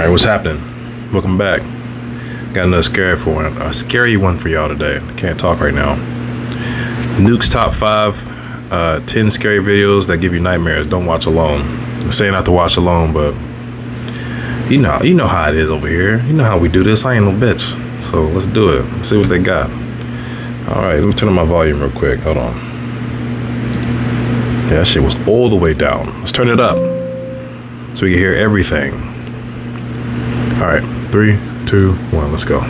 Alright, what's happening? Welcome back. Got another scary one for y'all today. I can't talk right now. Nuke's top 5 10 scary videos that give you nightmares. Don't watch alone. I'm saying not to watch alone, but you know how it is over here. You know how we do this. I ain't no bitch. So let's do it. Let's see what they got. Alright, let me turn on my volume real quick. Hold on. Yeah, that shit was all the way down. Let's turn it up so we can hear everything. All right, 3, 2, 1, let's go.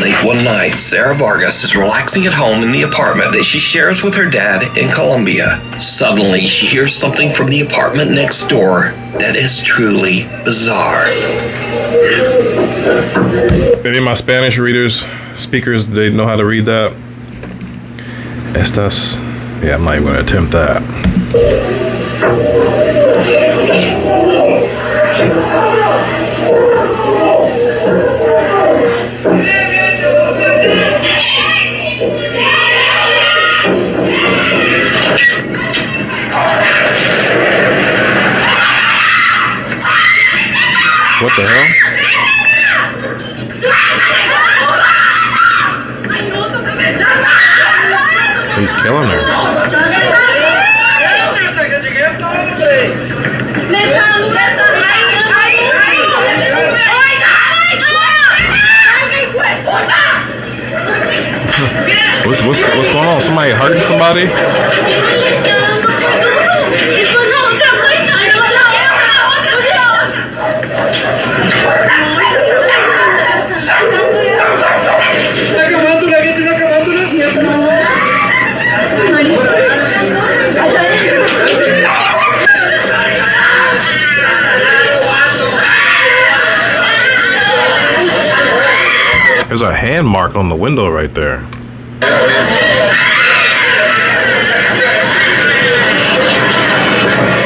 Late one night, Sarah Vargas is relaxing at home in the apartment that she shares with her dad in Colombia. Suddenly, she hears something from the apartment next door that is truly bizarre. Any of my Spanish speakers, they know how to read that? Estas? Yeah, I'm not even gonna attempt that. What the hell? He's killing her. What's going on? Somebody hurting somebody? There's a hand mark on the window right there.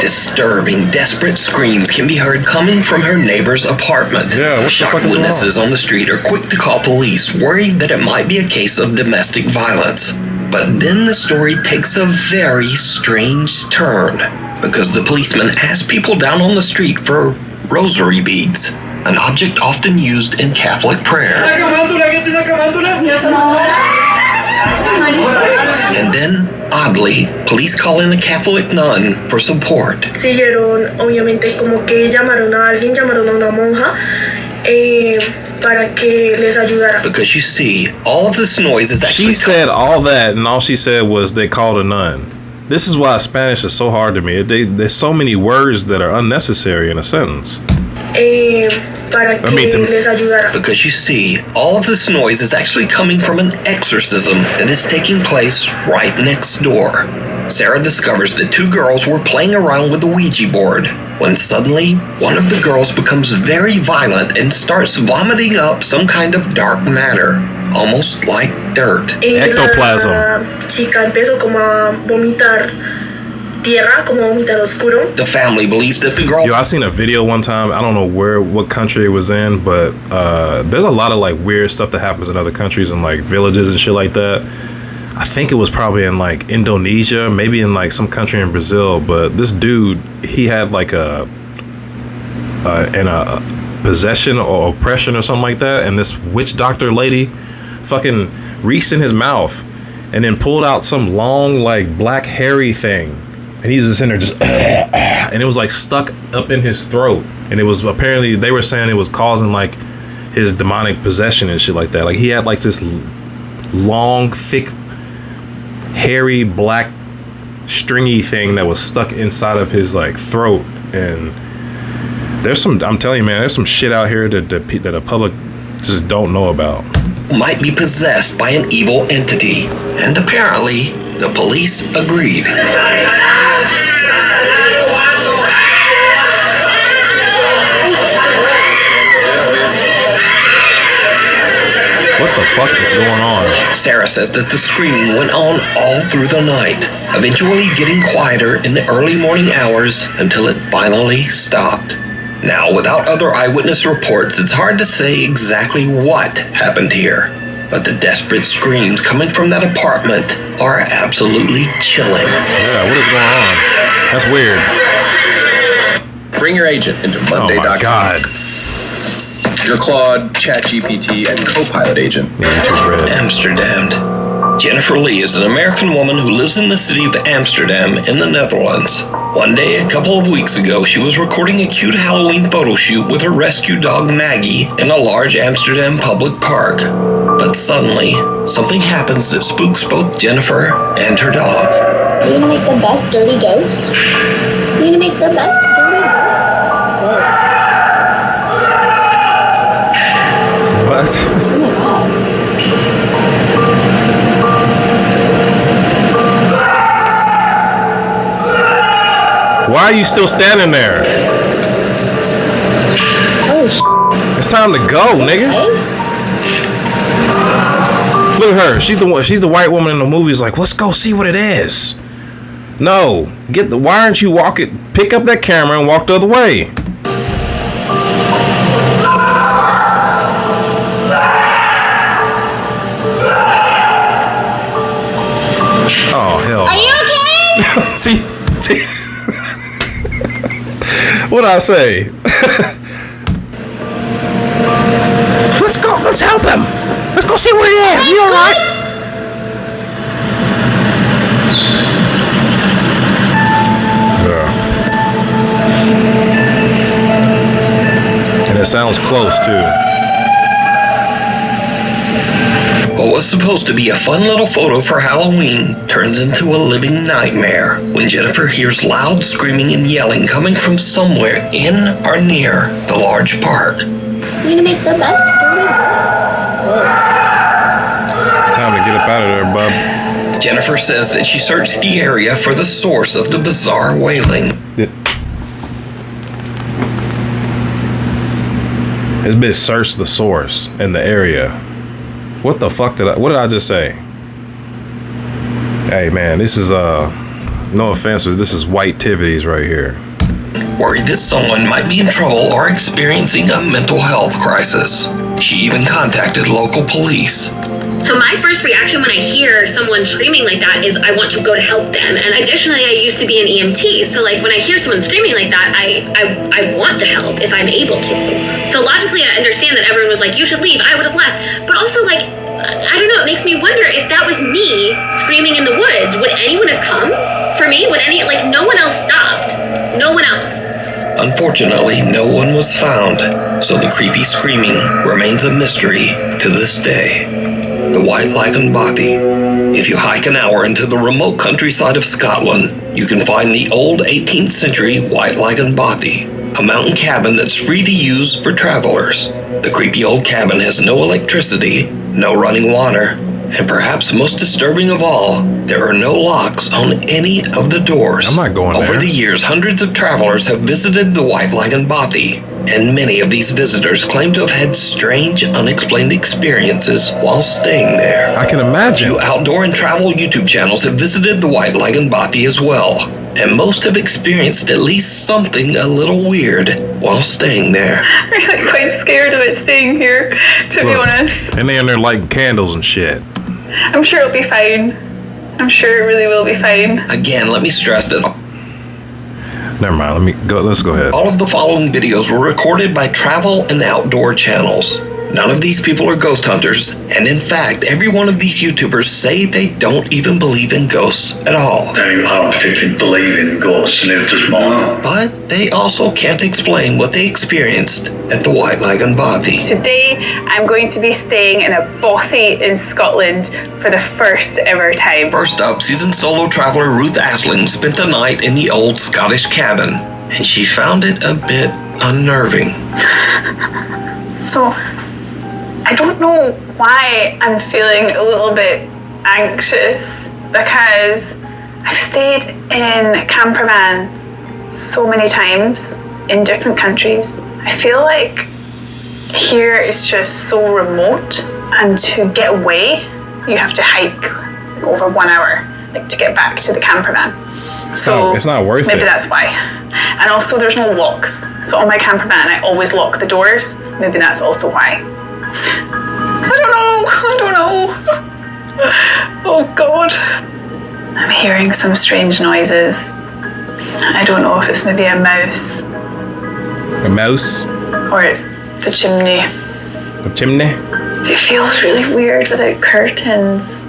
Disturbing, desperate screams can be heard coming from her neighbor's apartment. Yeah, shocked witnesses on the street are quick to call police, worried that it might be a case of domestic violence. But then the story takes a very strange turn, because the policeman asked people down on the street for rosary beads, an object often used in Catholic prayer. And then, oddly, police call in a Catholic nun for support. Siguieron, obviamente, como que llamaron a alguien, llamaron a una monja para que les ayudara. Because you see, all of this noise is actually... She said all that, and all she said was they called a nun. This is why Spanish is so hard to me. There's so many words that are unnecessary in a sentence. Because you see, all of this noise is actually coming from an exorcism that is taking place right next door. Sarah discovers that 2 girls were playing around with the Ouija board when suddenly one of the girls becomes very violent and starts vomiting up some kind of dark matter, almost like dirt. Ectoplasm. Chica empezó como a vomitar tierra, como vomitar oscuro. The family believes that the girl... Yo, I seen a video one time. I don't know what country it was in, but there's a lot of like weird stuff that happens in other countries and like villages and shit like that. I think it was probably in like Indonesia, maybe in like some country in Brazil. But this dude, he had like a possession or oppression or something like that, and this witch doctor lady fucking reached in his mouth and then pulled out some long like black hairy thing. And he was just in there just, and it was like stuck up in his throat. And it was apparently, they were saying it was causing like his demonic possession and shit like that. Like he had like this long, thick, hairy, black, stringy thing that was stuck inside of his like throat. And there's some, I'm telling you, man, there's some shit out here that the public just don't know about. Might be possessed by an evil entity. And apparently, the police agreed. What the fuck is going on? Sarah says that the screaming went on all through the night, eventually getting quieter in the early morning hours until it finally stopped. Now, without other eyewitness reports, it's hard to say exactly what happened here, but the desperate screams coming from that apartment are absolutely chilling. Yeah, what is going on? That's weird. Bring your agent into Oh my Monday.com. God. Your Claude, ChatGPT, and Copilot agent. Amsterdam. Jennifer Lee is an American woman who lives in the city of Amsterdam in the Netherlands. One day, a couple of weeks ago, she was recording a cute Halloween photo shoot with her rescue dog Maggie in a large Amsterdam public park. But suddenly, something happens that spooks both Jennifer and her dog. You're gonna make the best dirty ghost? You're gonna make the best dirty ghost? What? Oh my god. Why are you still standing there? Oh It's time to go, nigga. Look at her. She's the white woman in the movies. Like, let's go see what it is. No, why aren't you walking? Pick up that camera and walk the other way. Oh hell! Are you okay? see, what'd I say? Let's go. Let's help him. Let's go see where he is. You all right? And it sounds close too. What was supposed to be a fun little photo for Halloween turns into a living nightmare when Jennifer hears loud screaming and yelling coming from somewhere in or near the large park. You're gonna make the best dirty ghost? It's time to get up out of there, bub. Jennifer says that she searched the area for the source of the bizarre wailing. This bitch searched the source in the area. What the fuck what did I just say? Hey man, this is no offense, but this is white tivities right here. Worried that someone might be in trouble or experiencing a mental health crisis. She even contacted local police. So my first reaction when I hear someone screaming like that is I want to go to help them. And additionally, I used to be an EMT. So like when I hear someone screaming like that, I want to help if I'm able to. So logically, I understand that everyone was like, you should leave. I would have left. But also like, I don't know, it makes me wonder if that was me screaming in the woods, would anyone have come for me? No one else stopped. No one else. Unfortunately, no one was found. So the creepy screaming remains a mystery to this day. The White Lichen Bothy. If you hike an hour into the remote countryside of Scotland, you can find the old 18th century White Lichen Bothy, a mountain cabin that's free to use for travelers. The creepy old cabin has no electricity, no running water, and perhaps most disturbing of all, there are no locks on any of the doors. I'm not going there. Over the years, hundreds of travelers have visited the White Lichen Bothy, and many of these visitors claim to have had strange, unexplained experiences while staying there. I can A imagine. few outdoor and travel YouTube channels have visited the White Lichen Bothy as well, and most have experienced at least something a little weird while staying there. I'm really quite scared about staying here, to be Look, honest. and they in there lighting candles and shit. I'm sure it'll be fine. I'm sure it really will be fine. Again, let me stress that Never mind. Let's go ahead. all of the following videos were recorded by travel and outdoor channels. None of these people are ghost hunters, and in fact, every one of these YouTubers say they don't even believe in ghosts at all. I don't particularly believe in ghosts, neither does mine. But they also can't explain what they experienced at the White Lichen Bothy. Today, I'm going to be staying in a bothy in Scotland for the first ever time. First up, seasoned solo traveler Ruth Asling spent the night in the old Scottish cabin, and she found it a bit unnerving. So, I don't know why I'm feeling a little bit anxious, because I've stayed in camper van so many times in different countries. I feel like here is just so remote, and to get away, you have to hike over 1 hour to get back to the camper van. So it's not worth maybe it. that's why. And also there's no locks. So on my camper van, I always lock the doors. Maybe that's also why. I don't know. Oh God. I'm hearing some strange noises. I don't know if it's maybe a mouse A mouse? Or it's the chimney. A chimney? It feels really weird without curtains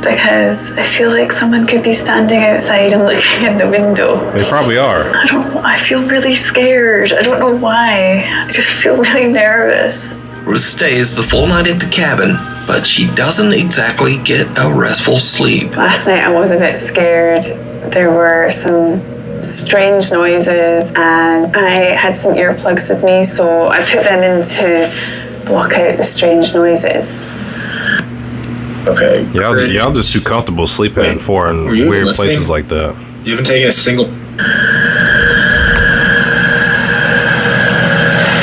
because I feel like someone could be standing outside and looking in the window. They probably are. I don't know. I feel really scared. I don't know why. I just feel really nervous. Ruth stays the full night at the cabin, but she doesn't exactly get a restful sleep. Last night I was a bit scared. There were some strange noises and I had some earplugs with me, so I put them in to block out the strange noises. Okay. Y'all just too comfortable sleeping in foreign weird places like that. You haven't taken a single.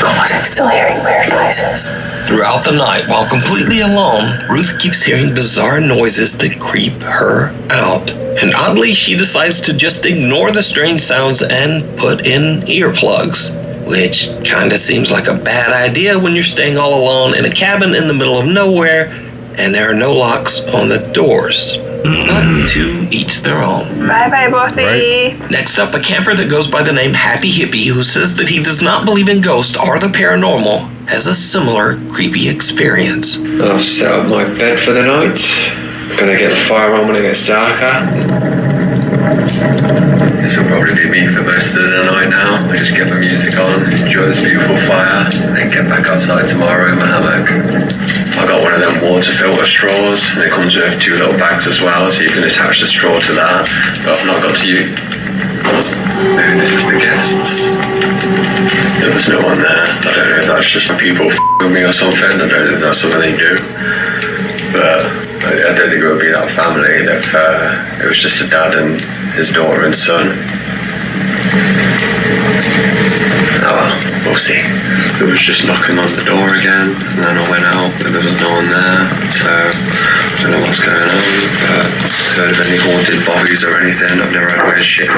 God, I'm still hearing weird noises. Throughout the night, while completely alone, Ruth keeps hearing bizarre noises that creep her out. And oddly, she decides to just ignore the strange sounds and put in earplugs. Which kinda seems like a bad idea when you're staying all alone in a cabin in the middle of nowhere and there are no locks on the doors. But to each their own. Bye-bye, Buffy. Right. Next up, a camper that goes by the name Happy Hippie, who says that he does not believe in ghosts or the paranormal, has a similar creepy experience. I've set up my bed for the night. Gonna get the fire on when it gets darker. This will probably be me for most of the night now. I just get my music on, enjoy this beautiful fire, and then get back outside tomorrow in my hammock. I got one of them water filter straws, and it comes with 2 little bags as well, so you can attach the straw to that. But I've not got to use. Maybe this is the guests. There was no one there. I don't know if that's just people with me or something. I don't know if that's something they do. But I don't think it would be that family if it was just a dad and his daughter and son. Oh well, we'll see. It was just knocking on the door again, and then I went out, but there was no one there, so I don't know what's going on, but heard of any haunted bodies or anything. I've never heard weird shit.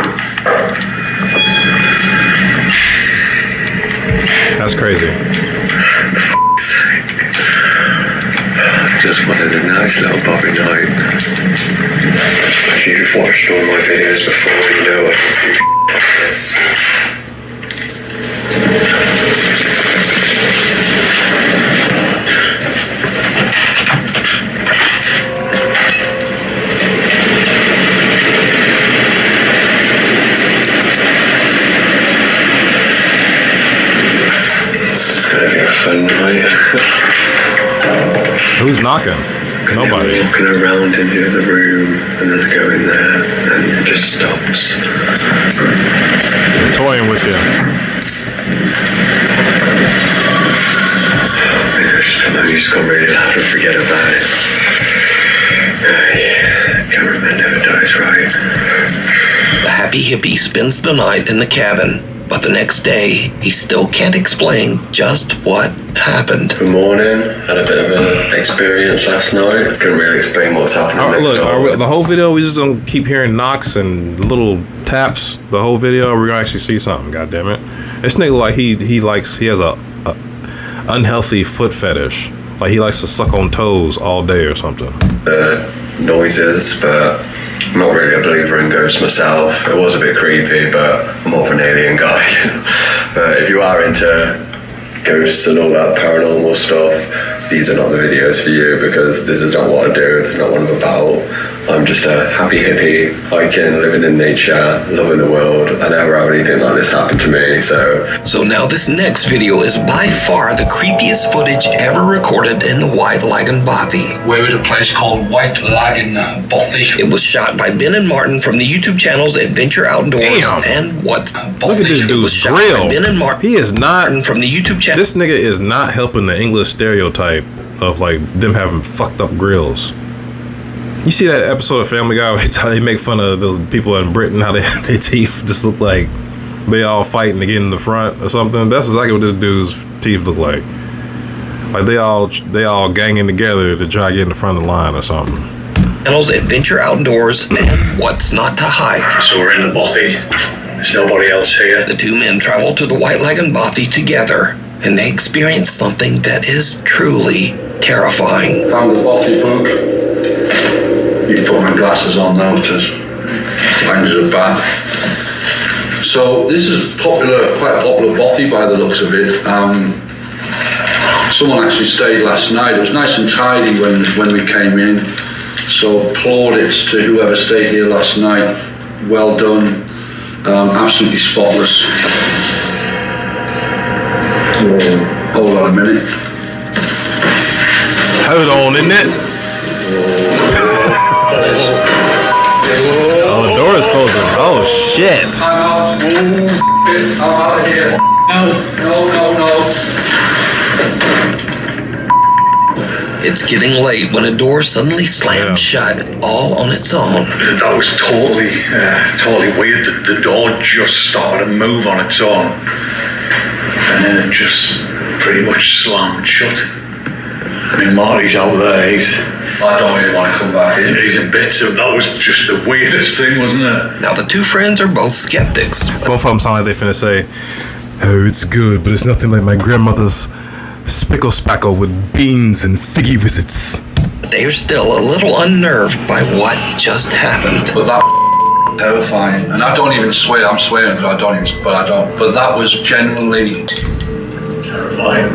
That's crazy. Just wanted a nice little Bobby night. If you've watched all my videos before, you know I don't do this. This is gonna be a fun night. Who's knocking? Nobody. Walking around in the other room, and then I go in there, and it just stops. Toying with you. I just got really loud and forget about it. Cameraman never dies right. The Happy Hippie spends the night in the cabin, but the next day, he still can't explain just what happened. Good morning. Had a bit of an experience last night. Couldn't really explain what's happening next door. The whole video, we just gonna keep hearing knocks and little taps. The whole video, we're gonna actually see something. God damn it! This nigga like he has a unhealthy foot fetish. Like he likes to suck on toes all day or something. Noises, but I'm not really a believer in ghosts myself. It was a bit creepy, but I'm more of an alien guy. But if you are into ghosts and all that paranormal stuff, these are not the videos for you, because this is not what I do. It's not what I'm about. I'm just a happy hippie, hiking, living in nature, loving the world. I never have anything like this happen to me, so now this next video is by far the creepiest footage ever recorded in the White Lagoon Bothy. We're at a place called White Lagoon Bothy. It was shot by Ben and Martin from the YouTube channels Adventure Outdoors and What's Look at this dude's grill. Ben and Martin. He is not from the YouTube channel. This nigga is not helping the English stereotype of like them having fucked up grills. You see that episode of Family Guy where they make fun of those people in Britain, how their teeth just look like they all fighting to get in the front or something? That's exactly what this dude's teeth look like. Like they all ganging together to try to get in the front of the line or something. Channels Adventure Outdoors and What's Not to Hike. So we're in the Bothy. There's nobody else here. The two men travel to the White Lagoon Bothy together, and they experience something that is truly terrifying. Found the Bothy book. You put my glasses on now to find the bath. So this is quite a popular bothy by the looks of it. Someone actually stayed last night. It was nice and tidy when we came in. So plaudits to whoever stayed here last night. Well done. Absolutely spotless. Hold on a minute. Hold on, isn't it? Oh, the door is closing. Oh, shit. I'm out of here. No. It's getting late when a door suddenly slams shut, all on its own. That was totally weird. The door just started to move on its own. And then it just pretty much slammed shut. I mean, Marty's out there. I don't really want to come back in. He's in bits. That was just the weirdest thing, wasn't it? Now the two friends are both skeptics. Both of them sound like they finna say, "Oh, it's good, but it's nothing like my grandmother's spickle spackle with beans and figgy wizards." They are still a little unnerved by what just happened. But that terrifying. And I don't even swear. I'm swearing, but I don't. But that was genuinely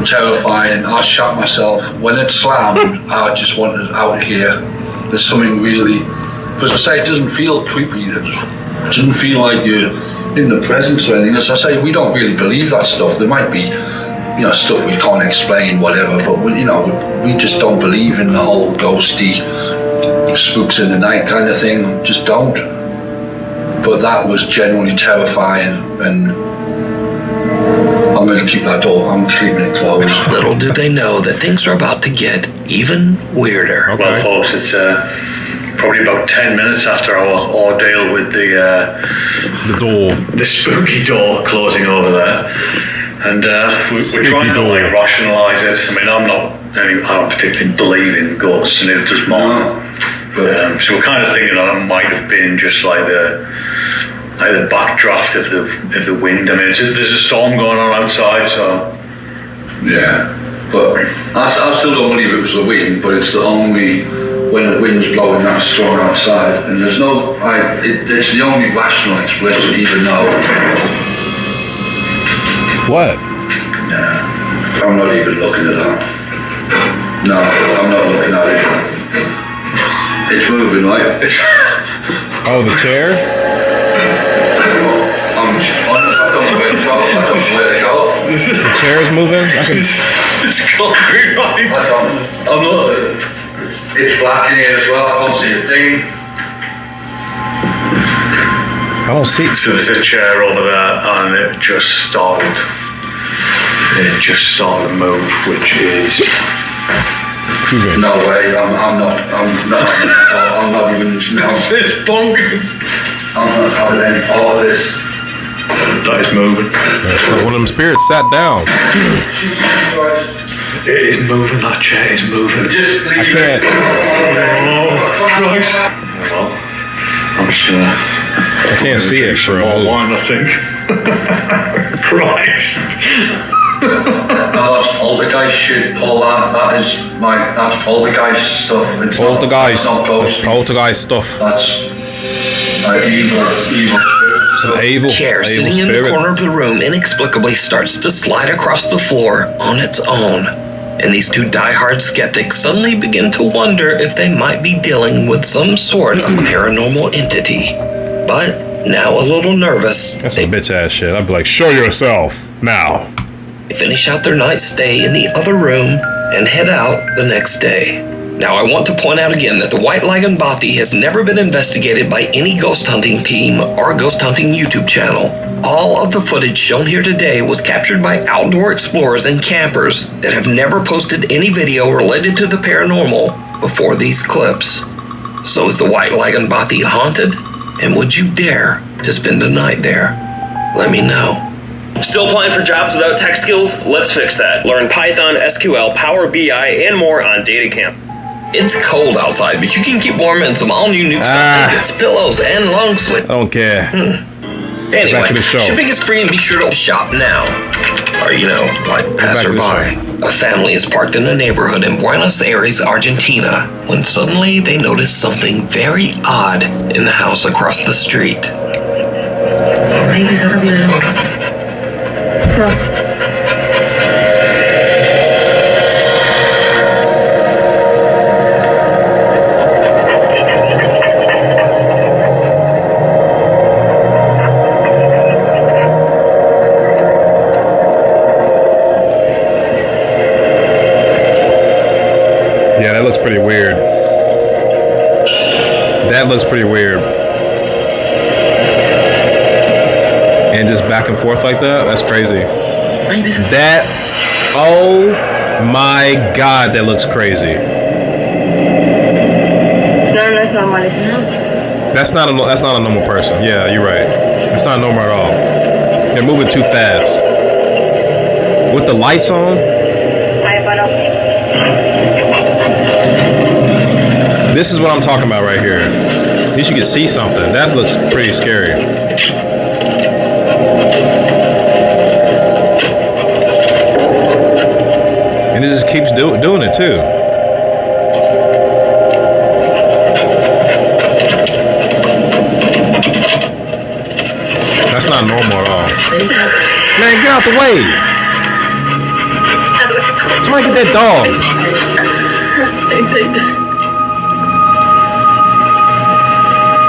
terrifying. I shot myself. When it slammed, I just wanted out of here. There's something really... Because I say, it doesn't feel creepy. It doesn't feel like you're in the presence or anything. As I say, we don't really believe that stuff. There might be, stuff we can't explain, whatever, but we just don't believe in the whole ghosty spooks in the night kind of thing. Just don't. But that was genuinely terrifying, and I'm going to keep that door. I'm keeping it closed. Little do they know that things are about to get even weirder. Okay. Well, folks, it's probably about 10 minutes after our ordeal with the spooky door closing over there, and we're trying to rationalise it. I mean, I don't particularly believe in ghosts, and if there's more, so we're kind of thinking that it might have been just like the backdraft of the wind. I mean, there's a storm going on outside, so yeah. But I still don't believe it was the wind, but it's the only when the wind's blowing that strong outside, and there's no it's the only rational explanation, even though. What? Yeah, I'm not even looking at that. No, I'm not looking at it. It's moving, right? Oh, the chair? I don't know where to go. I don't know where to go. The chair is moving? It's concrete, right? I'm not. It's black in here as well. I can't see a thing. I don't see. So there's a chair over there, and it just started to move, which is. No way. I'm not even. It's bonkers. I'm not having any part of this. That is moving. So one of them spirits sat down. Jesus Christ. It is moving, that chair is moving. Just leave I can't. Oh, Christ. Well, I'm just gonna... I can't see it for more wine, I think. Christ. No, that's poltergeist shit, Paul. That's poltergeist stuff. Poltergeist. Not That's poltergeist stuff. That's evil. It's an evil chair sitting spirit. in the corner of the room inexplicably starts to slide across the floor on its own. And these two diehard skeptics suddenly begin to wonder if they might be dealing with some sort of paranormal entity. But now a little nervous, That's some bitch ass shit. I'd be like, show yourself now. they finish out their night stay in the other room and head out the next day. Now, I want to point out again that the White Lagan Bothy has never been investigated by any ghost hunting team or ghost hunting YouTube channel. All of the footage shown here today was captured by outdoor explorers and campers that have never posted any video related to the paranormal before these clips. So is the White Lagan Bothy haunted? And would you dare to spend a night there? Let me know. Still applying for jobs without tech skills? Let's fix that. Learn Python, SQL, Power BI, and more on DataCamp. It's cold outside, but you can keep warm in some all-new Newstop blankets, pillows, and long sleeve. I don't care. Anyway, Back to the show. shipping is free, and be sure to shop now. Or, like passerby. A family is parked in a neighborhood in Buenos Aires, Argentina, when suddenly they notice something very odd in the house across the street. Maybe it's gonna be a little. No. Yeah, that looks pretty weird. That looks pretty weird. And just back and forth like that? That's crazy. That, oh my God, that looks crazy. That's not a normal person. Yeah, you're right. That's not normal at all. They're moving too fast. With the lights on? This is what I'm talking about right here. At least you can see something. That looks pretty scary. And it just keeps doing it too. That's not normal at all. Man, get out the way. Somebody get that dog.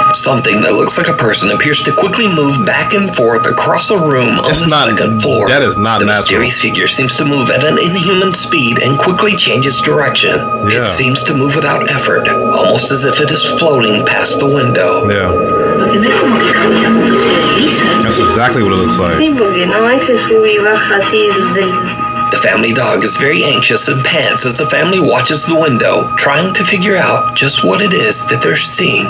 Something that looks like a person appears to quickly move back and forth across the room on the second floor. That is not the natural. mysterious figure seems to move at an inhuman speed and quickly changes direction. Yeah. It seems to move without effort, almost as if it is floating past the window. Yeah. That's exactly what it looks like. The family dog is very anxious and pants as the family watches the window, trying to figure out just what it is that they're seeing.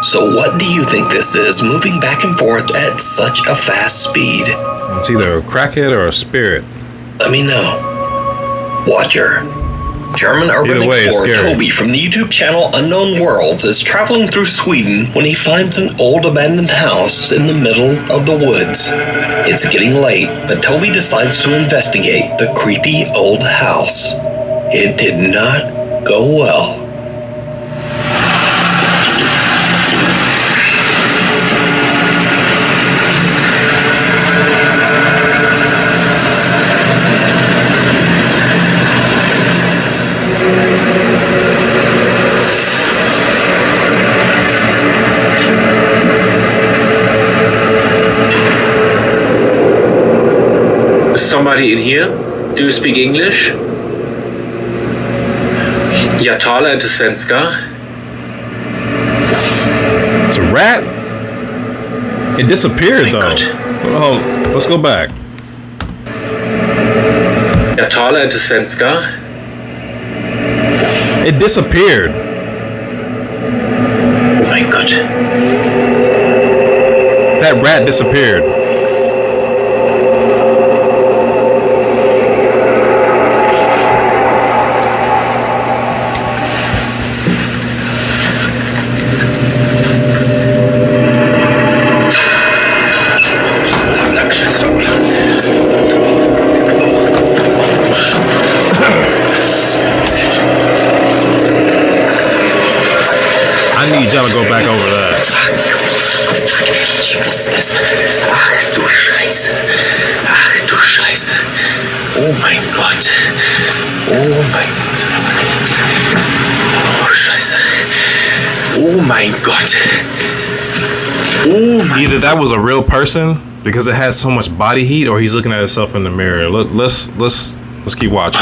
So what do you think this is, moving back and forth at such a fast speed? It's either a crackhead or a spirit. Let me know. Watcher. German urban explorer Toby from the YouTube channel Unknown Worlds is traveling through Sweden when he finds an old abandoned house in the middle of the woods. It's getting late, but Toby decides to investigate the creepy old house. It did not go well. Somebody in here? Do you speak English? Jag talar inte svenska. It's a rat? It disappeared though. Oh, let's go back. Jag talar inte svenska. It disappeared. Oh my God. That rat disappeared. I need y'all to go back over that. Ach du Scheiße. Ach du Scheiße. Oh mein Gott. Oh mein Gott. Oh Scheiße. Oh mein Gott. Oh my. Either that was a real person because it has so much body heat, or he's looking at himself in the mirror. Let's keep watching.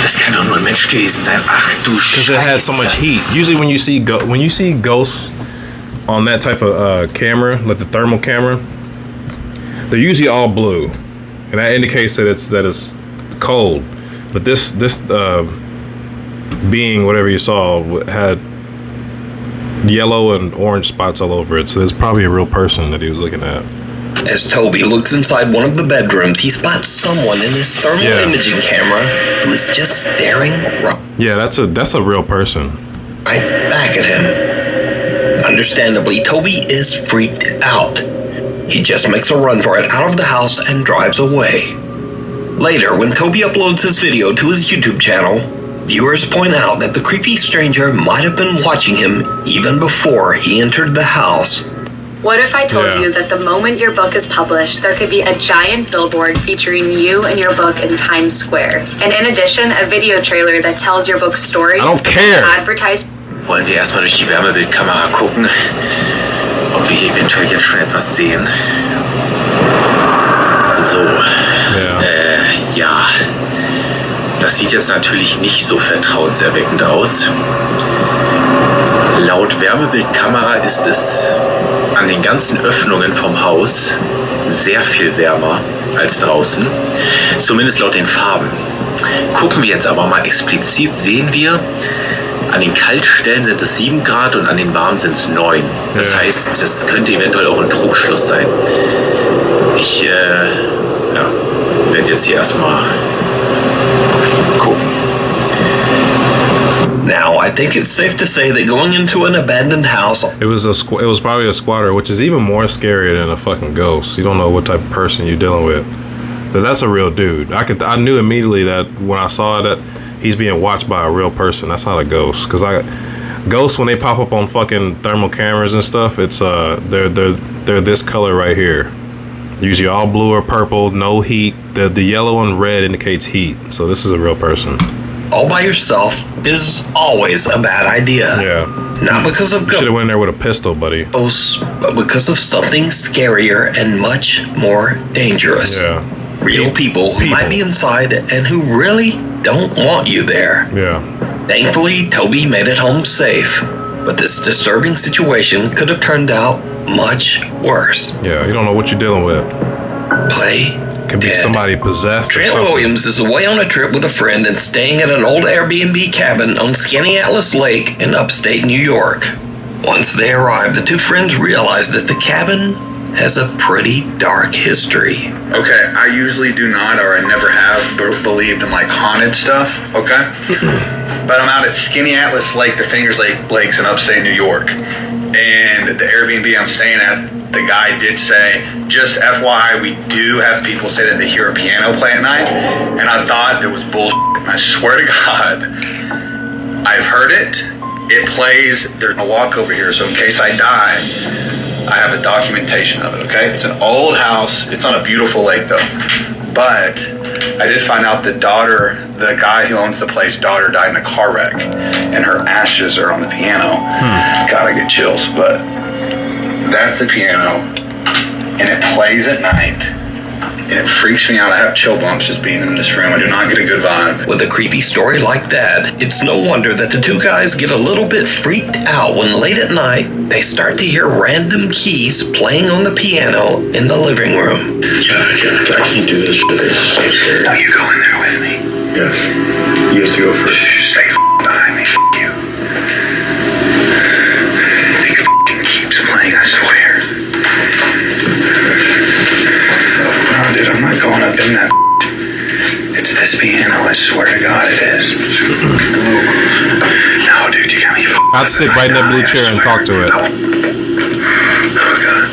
Das kann doch nur ein Mensch gewesen sein. Ach du Scheiße. Because it has so much heat. Usually when you see ghosts on that type of camera, like the thermal camera, they're usually all blue, and that indicates that it's cold. But this being, whatever you saw, had yellow and orange spots all over it. So there's probably a real person that he was looking at. As Toby looks inside one of the bedrooms, he spots someone in his thermal imaging camera who is just staring Yeah, that's a real person. right back at him. Understandably, Toby is freaked out. He just makes a run for it out of the house and drives away. Later, when Toby uploads his video to his YouTube channel, Viewers point out that the creepy stranger might have been watching him even before he entered the house. What if I told you that the moment your book is published, there could be a giant billboard featuring you and your book in Times Square? And in addition, a video trailer that tells your book's story. I don't care. Advertised. Wollen wir erstmal durch die Wärmebildkamera gucken, ob wir hier eventuell jetzt schon etwas sehen? So. Ja. Das sieht jetzt natürlich nicht so vertrauenserweckend aus. Laut Wärmebildkamera ist es an den ganzen Öffnungen vom Haus sehr viel wärmer als draußen. Zumindest laut den Farben. Gucken wir jetzt aber mal explizit, sehen wir, an den Kaltstellen sind es 7 Grad und an den warmen sind es 9. Das heißt, das könnte eventuell auch ein Trugschluss sein. Ich werde jetzt hier erstmal gucken. Now, I think it's safe to say that going into an abandoned house... It was probably a squatter, which is even more scary than a fucking ghost. You don't know what type of person you're dealing with. But that's a real dude. I knew immediately that when I saw that he's being watched by a real person. That's not a ghost. Because ghosts, when they pop up on fucking thermal cameras and stuff, it's they're this color right here. Usually all blue or purple, no heat. The yellow and red indicates heat. So this is a real person. All by yourself is always a bad idea. Yeah. Not because of should have went in there with a pistol, buddy. But because of something scarier and much more dangerous. Yeah. Real people who might be inside and who really don't want you there. Yeah. Thankfully, Toby made it home safe. But this disturbing situation could have turned out much worse. Yeah, you don't know what you're dealing with. Could be somebody possessed. Trent Williams is away on a trip with a friend and staying at an old Airbnb cabin on Skaneateles Lake in upstate New York. Once they arrive, the two friends realize that the cabin has a pretty dark history. Okay, I usually do not, or I never have, believed in like haunted stuff, okay? But I'm out at Skaneateles Lake, the Fingers Lakes in upstate New York. And the Airbnb I'm staying at, the guy did say, just FYI, we do have people say that they hear a piano play at night. And I thought it was bullshit. I swear to God, I've heard it. It plays, there's a walk over here, so in case I die, I have a documentation of it, okay? It's an old house. It's on a beautiful lake, though. But I did find out the guy who owns the place, daughter died in a car wreck, and her ashes are on the piano. God, I get chills, but that's the piano, and it plays at night, and it freaks me out. I have chill bumps just being in this room. I do not get a good vibe. With a creepy story like that, it's no wonder that the two guys get a little bit freaked out when late at night they start to hear random keys playing on the piano in the living room. Yeah, I can't do this shit. It's so scary. No, you go in there with me. Yes. You have to go first. Stay behind me. You. It keeps playing, I swear. No, dude, I'm not going up in that. It's this piano, I swear to God it is. No, dude, you got me. I'd sit right in that blue chair and talk to it. Oh, God.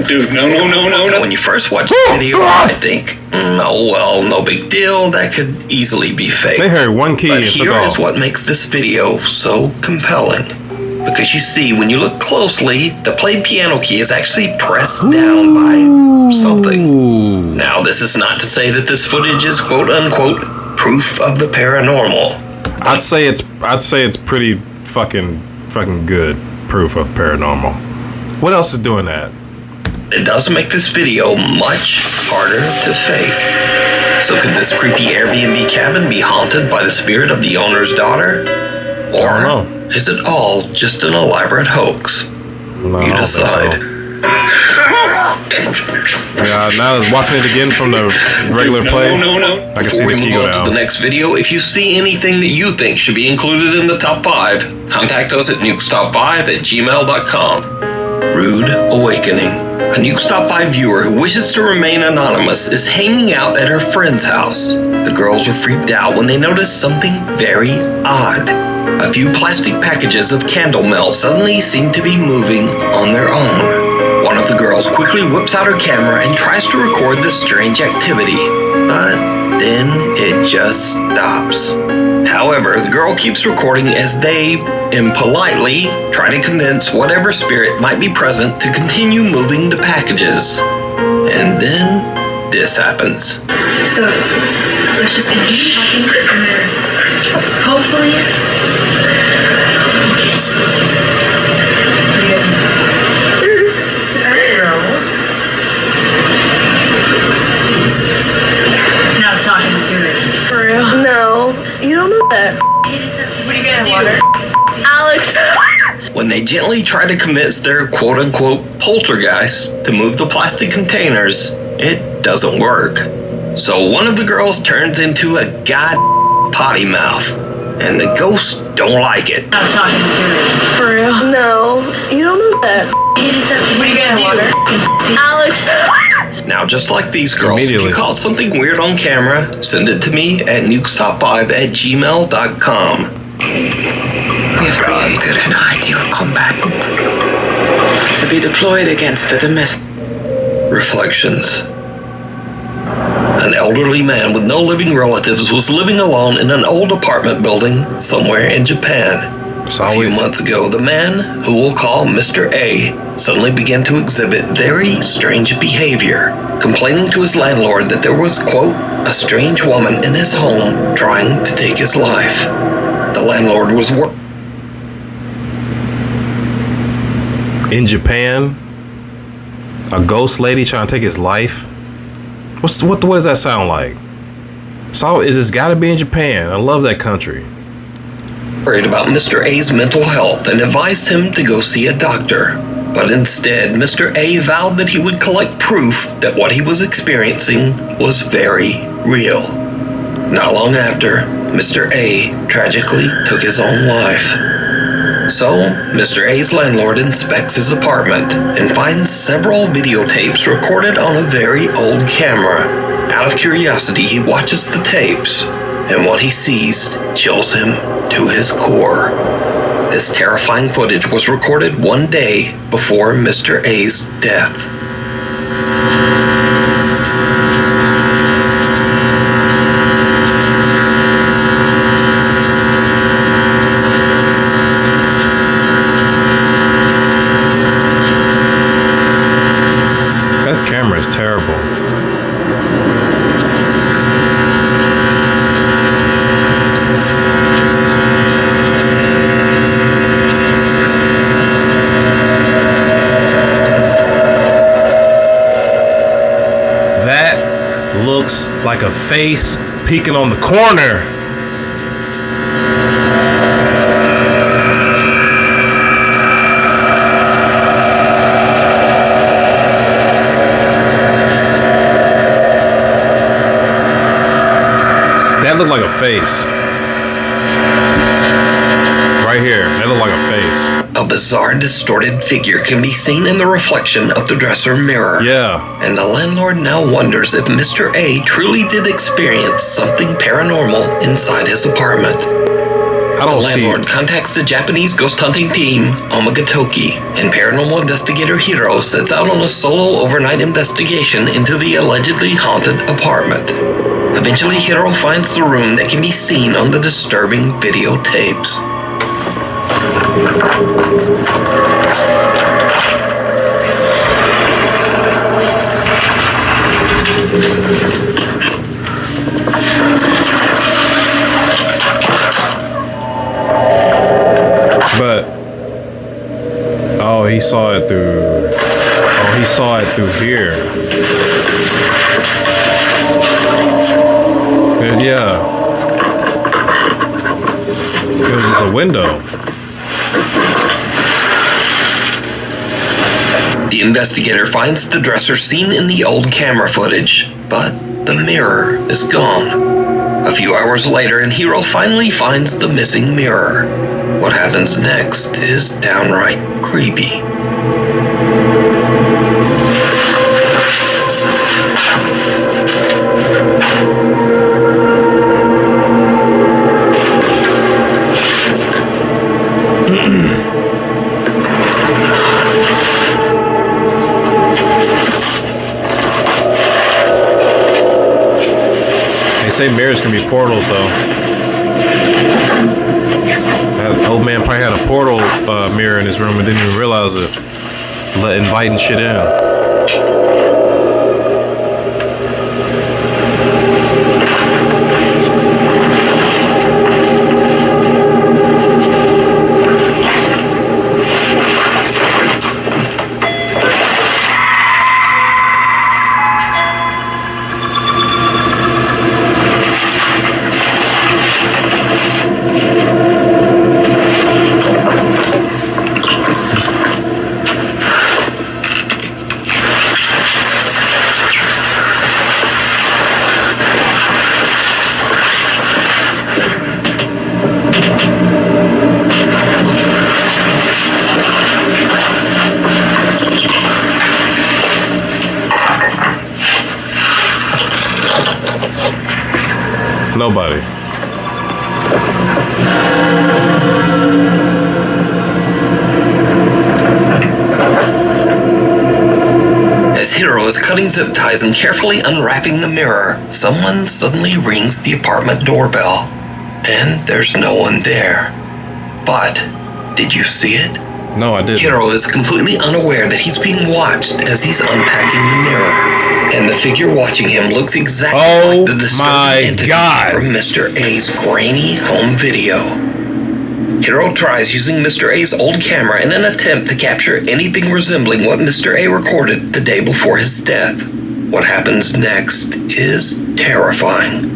Dude, no. When you first watch the video, I think, oh well, no big deal. That could easily be fake. They heard one key but and here took is off. what makes this video so compelling. Because you see, when you look closely, the played piano key is actually pressed down by something. Now, this is not to say that this footage is quote unquote proof of the paranormal. I'd say it's pretty fucking good proof of paranormal. What else is doing that? It does make this video much harder to fake. So could this creepy Airbnb cabin be haunted by the spirit of the owner's daughter? Or is it all just an elaborate hoax? No, you decide. Yeah, now watching it again from the regular play, I can see Before we the key move go on down. to the next video, if you see anything that you think should be included in the top 5, contact us at nukestop5@gmail.com. Rude Awakening. A Nukes Top 5 viewer who wishes to remain anonymous is hanging out at her friend's house. The girls were freaked out when they noticed something very odd. A few plastic packages of candle melt suddenly seemed to be moving on their own. One of the girls quickly whips out her camera and tries to record this strange activity, but then it just stops. However, the girl keeps recording as they, impolitely, try to convince whatever spirit might be present to continue moving the packages. And then this happens. So, let's just continue talking and then hopefully... I don't know. Now it's not gonna do it. For real? No, you don't know that. What are you gonna water? Alex! When they gently try to convince their quote-unquote poltergeist to move the plastic containers, it doesn't work. So one of the girls turns into a potty mouth, and the ghosts don't like it. Now it's not gonna do it. For real? No, you don't know that. What are you gonna water? Alex! Now, just like these girls, if you caught something weird on camera, send it to me at nukestop5@gmail.com. We have created an ideal combatant to be deployed against the domestic. Reflections. An elderly man with no living relatives was living alone in an old apartment building somewhere in Japan. A few months ago, the man, who we'll call Mr. A, suddenly began to exhibit very strange behavior, complaining to his landlord that there was, quote, a strange woman in his home trying to take his life. The landlord was in Japan, a ghost lady trying to take his life. What does that sound like? So it's got to be in Japan. I love that country. Worried about Mr. A's mental health and advised him to go see a doctor. But instead, Mr. A vowed that he would collect proof that what he was experiencing was very real. Not long after, Mr. A tragically took his own life. So, Mr. A's landlord inspects his apartment and finds several videotapes recorded on a very old camera. Out of curiosity, he watches the tapes, and what he sees chills him to his core. This terrifying footage was recorded one day before Mr. A's death. That camera is terrible. Looks like a face peeking on the corner. That looked like a face. Right here, that looked like a face. A bizarre, distorted figure can be seen in the reflection of the dresser mirror. Yeah. And the landlord now wonders if Mr. A truly did experience something paranormal inside his apartment. The landlord contacts the Japanese ghost hunting team, Omagatoki, and paranormal investigator Hiro sets out on a solo overnight investigation into the allegedly haunted apartment. Eventually, Hiro finds the room that can be seen on the disturbing videotapes. But he saw it through. Oh, he saw it through here. Yeah. It was just a window. The investigator finds the dresser seen in the old camera footage, but the mirror is gone. A few hours later, and Hiro finally finds the missing mirror. What happens next is downright creepy. say mirrors can be portals though. That old man probably had a portal mirror in his room and didn't even realize it. Inviting shit in. Nobody. As Hiro is cutting zip ties and carefully unwrapping the mirror, someone suddenly rings the apartment doorbell. And there's no one there. But, did you see it? No, I didn't. Hiro is completely unaware that he's being watched as he's unpacking the mirror. And the figure watching him looks exactly like the disturbing entity from Mr. A's grainy home video. Hiro tries using Mr. A's old camera in an attempt to capture anything resembling what Mr. A recorded the day before his death. What happens next is terrifying.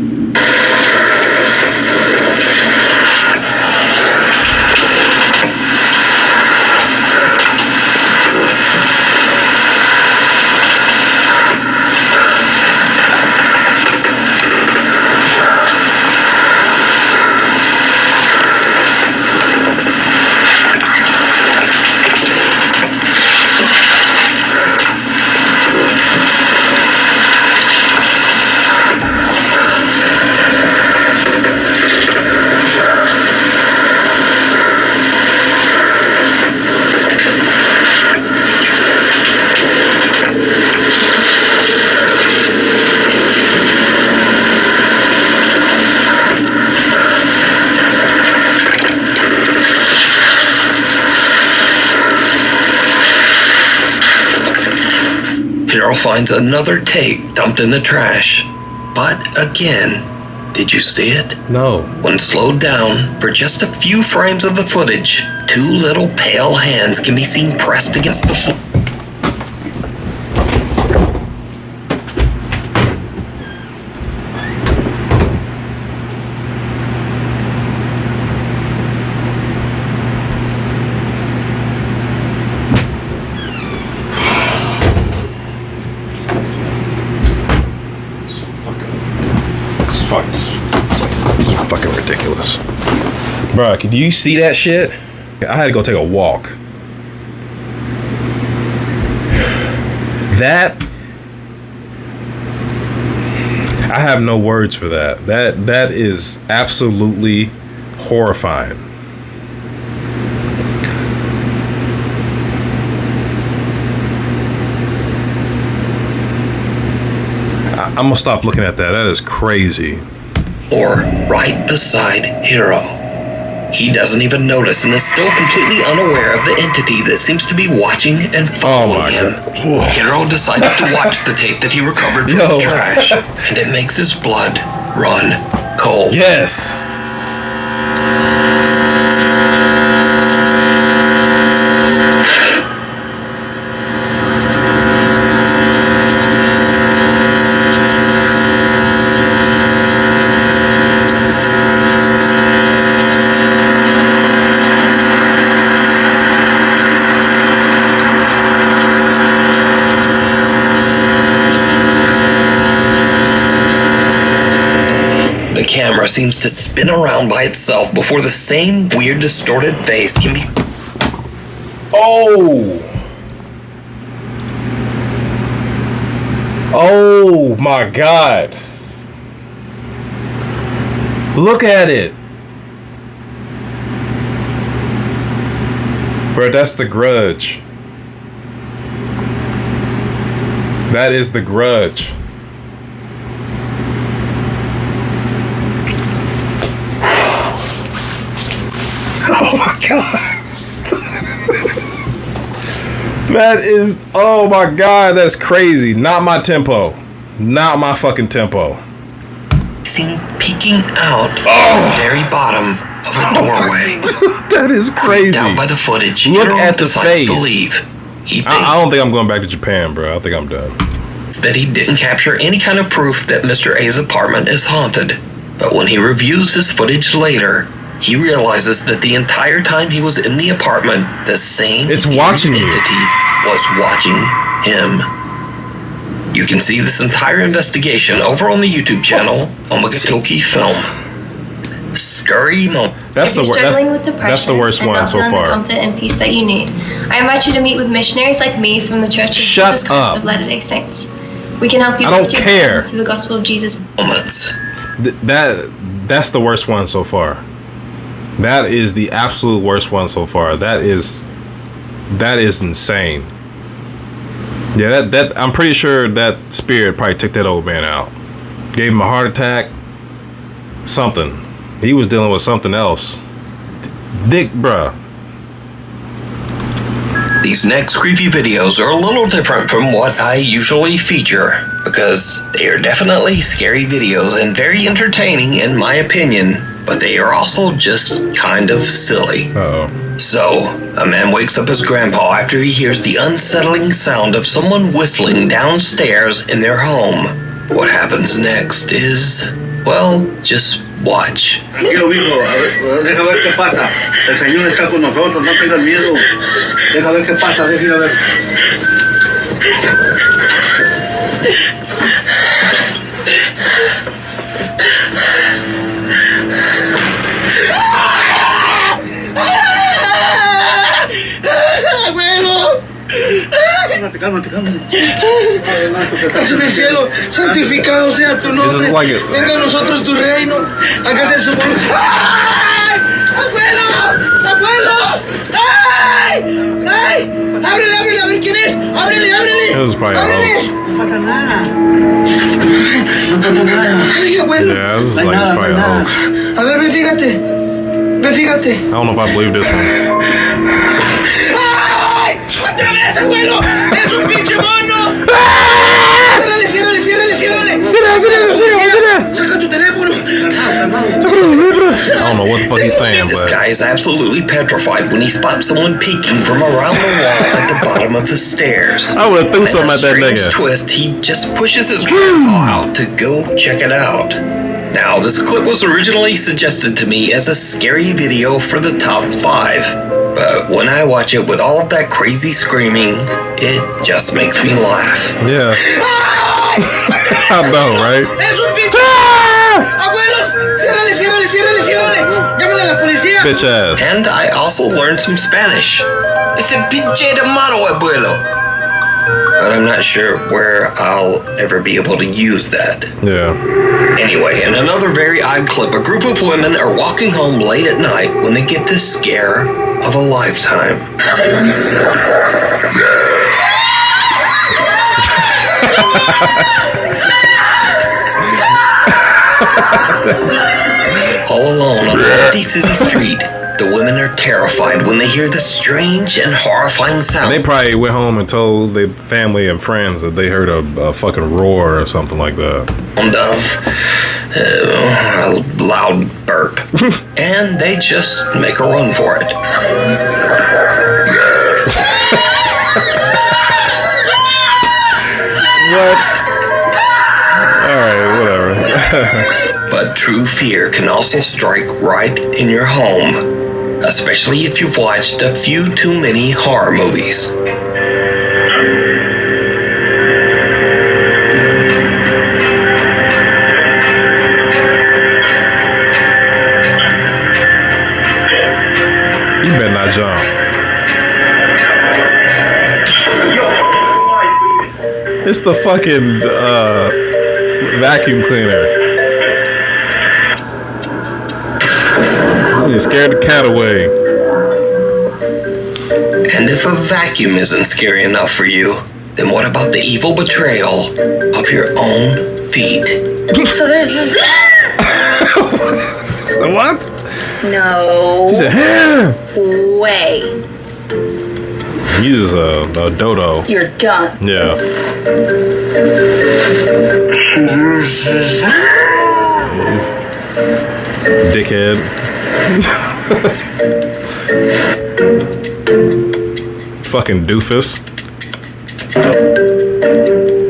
Hiro finds another tape dumped in the trash. But again, did you see it? No. When slowed down for just a few frames of the footage, two little pale hands can be seen pressed against the floor. It's fucking ridiculous. Bro, do you see that shit? I had to go take a walk. That, I have no words for that. That is absolutely horrifying. I'm gonna stop looking at that. That is crazy. Or right beside Hiro. He doesn't even notice and is still completely unaware of the entity that seems to be watching and following him. Hiro decides to watch the tape that he recovered from the trash, and it makes his blood run cold. Yes. The camera seems to spin around by itself before the same weird distorted face can be... Oh! Oh my God. Look at it. Bro, that's the Grudge. That is the Grudge. Oh my god. That is, oh my god, that's crazy. Not my tempo. Not my fucking tempo. Seen peeking out at the very bottom of a doorway. That is crazy. Out by the footage, look Hiro at the decides face. to leave. He thinks I don't think I'm going back to Japan, bro. I think I'm done. that he didn't capture any kind of proof that Mr. A's apartment is haunted. But when he reviews his footage later, he realizes that the entire time he was in the apartment, the same watching entity was watching him. You can see this entire investigation over on the YouTube channel, Omagatoki Film. Scary moment. That's if the you're worst. struggling with depression That's the worst and one not so feeling far. the comfort and peace that you need, I invite you to meet with missionaries like me from the Church of Shut Jesus Christ up. of Latter-day Saints. We can help you I don't lift your care. burdens through the gospel of Jesus. That's the worst one so far. That is the absolute worst one so far. That is insane. Yeah, that I'm pretty sure that spirit probably took that old man out. Gave him a heart attack. Something. He was dealing with something else. Dick, bruh. These next creepy videos are a little different from what I usually feature because they are definitely scary videos and very entertaining in my opinion, but they are also just kind of silly. Uh-oh. So, a man wakes up his grandpa after he hears the unsettling sound of someone whistling downstairs in their home. What happens next is, well, just watch. Tranquilo, mijo. Deja ver qué pasa. El Señor está con nosotros. No tengas miedo. Deja ver qué pasa. Deja ir a ver. ¡Abuelo! Cálmate. Estás en el cielo, santificado sea tu nombre. Venga a nosotros tu reino. Hágase su voluntad. ¡Ay! ¡Abuelo! ¡Ay! ¡Ábrele, a ver quién es! ¡Ábrele! This is probably a hoax. No pasa nada. Ay, abuelo. Yeah, this is like it's probably a hoax. A ver, ve, fíjate. I don't know if I believe this one. ¡Ay! ¡Otra vez, abuelo! ¡Es un pinche mono! Ciérrale. Saca tu teléfono. I don't know what the fuck he's saying, This but guy is absolutely petrified when he spots someone peeking from around the wall at the bottom of the stairs. I would have threw something at that strange nigga. twist, he just pushes his grandpa out to go check it out. Now, this clip was originally suggested to me as a scary video for the top 5. But when I watch it with all of that crazy screaming, it just makes me laugh. Yeah. I know, right? Bitch ass. And I also learned some Spanish. It's a pinche de mano, abuelo. But I'm not sure where I'll ever be able to use that. Yeah. Anyway, in another very odd clip, a group of women are walking home late at night when they get the scare of a lifetime. All alone on a empty city street, the women are terrified when they hear the strange and horrifying sound. And they probably went home and told their family and friends that they heard a fucking roar or something like that. A loud burp. And they just make a run for it. What? Alright, whatever. But true fear can also strike right in your home, especially if you've watched a few too many horror movies. You better not jump. It's the fucking vacuum cleaner. You scared the cat away. And if a vacuum isn't scary enough for you, then what about the evil betrayal of your own feet? So there's this. What? No. She said, way. He uses a dodo. You're done. Yeah. Dickhead. Fucking doofus.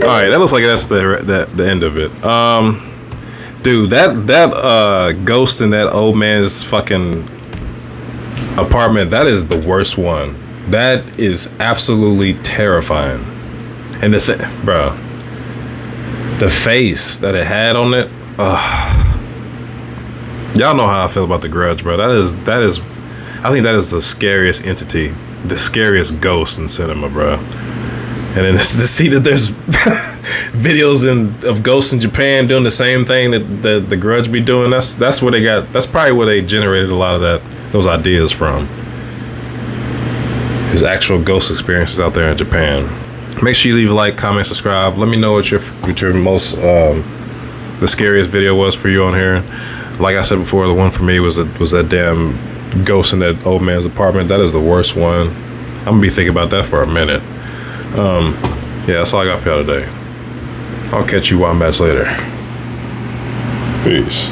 Alright, that looks like that's the end of it. Dude, that ghost in that old man's fucking apartment, that is the worst one. That is absolutely terrifying. And bro, the face that it had on it, y'all know how I feel about The Grudge, bro. That is I think that is the scariest entity, the scariest ghost in cinema, bro. And then to see that there's videos of ghosts in Japan doing the same thing that The Grudge be doing, that's where they got, that's probably where they generated a lot of those ideas from. His actual ghost experiences out there in Japan. Make sure you leave a like, comment, subscribe. Let me know what your most the scariest video was for you on here. Like I said before, the one for me was that damn ghost in that old man's apartment. That is the worst one. I'm gonna be thinking about that for a minute. Yeah, that's all I got for y'all today. I'll catch you wombats later. Peace.